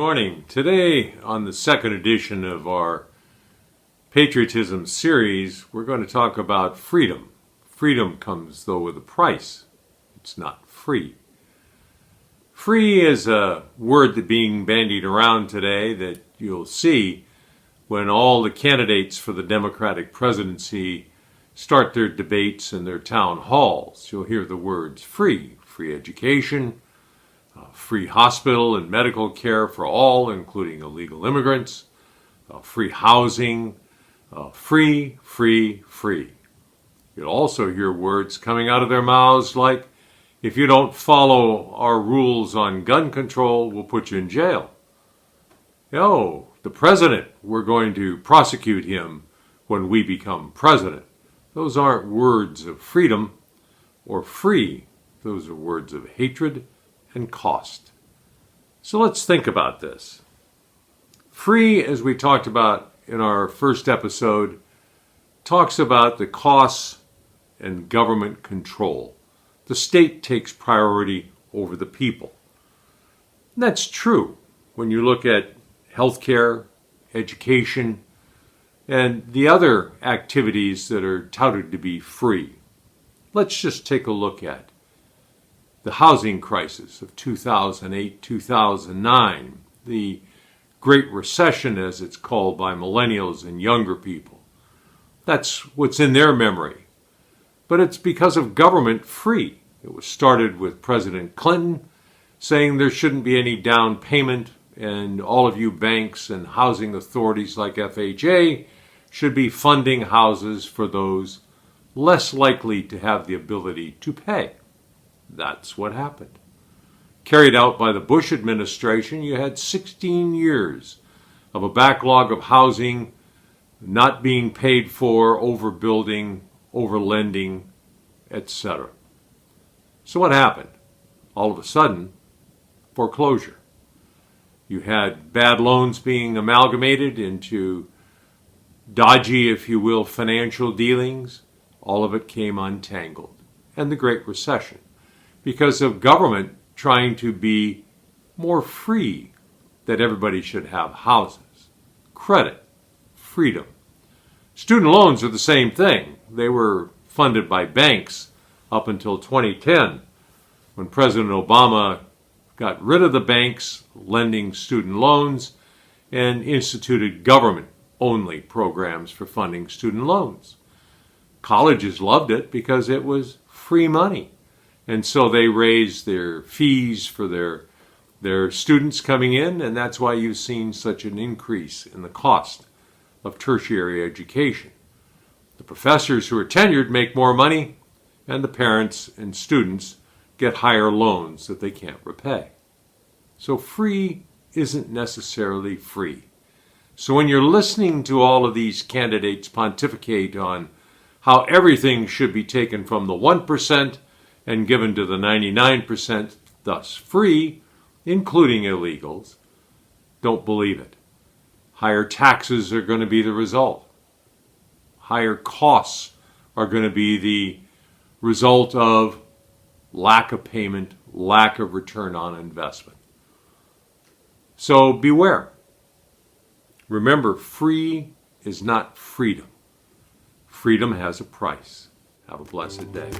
morning. Today, on the second edition of our patriotism series, we're going to talk about freedom. Freedom comes, though, with a price. It's not free. Free is a word that's being bandied around today that you'll see when all the candidates for the Democratic presidency start their debates in their town halls. You'll hear the words free, free education, free hospital and medical care for all, including illegal immigrants, free housing, free, free, free. You'll also hear words coming out of their mouths like, if you don't follow our rules on gun control, we'll put you in jail. Oh, the president, we're going to prosecute him when we become president. Those aren't words of freedom or free. Those are words of hatred and cost. So let's think about this. Free, as we talked about in our first episode, talks about the costs and government control. The state takes priority over the people. And that's true when you look at healthcare, education, and the other activities that are touted to be free. Let's just take a look at the housing crisis of 2008-2009, the Great Recession, as it's called by millennials and younger people. That's what's in their memory. But it's because of government free. It was started with President Clinton saying there shouldn't be any down payment, and all of you banks and housing authorities like FHA should be funding houses for those less likely to have the ability to pay. That's what happened. Carried out by the Bush administration, you had 16 years of a backlog of housing not being paid for, overbuilding, overlending, etc. So what happened? All of a sudden, foreclosure. You had bad loans being amalgamated into dodgy, if you will, financial dealings. All of it came untangled. And the Great Recession, because of government trying to be more free, that everybody should have houses, credit, freedom. Student loans are the same thing. They were funded by banks up until 2010, when President Obama got rid of the banks lending student loans and instituted government-only programs for funding student loans. Colleges loved it because it was free money. And so they raised their fees for their students coming in, and that's why you've seen such an increase in the cost of tertiary education. The professors who are tenured make more money, and the parents and students get higher loans that they can't repay. So free isn't necessarily free. So when you're listening to all of these candidates pontificate on how everything should be taken from the 1% and given to the 99%, thus free, including illegals, don't believe it. Higher taxes are going to be the result. Higher costs are going to be the result of lack of payment, lack of return on investment. So beware. Remember, free is not freedom. Freedom has a price. Have a blessed day.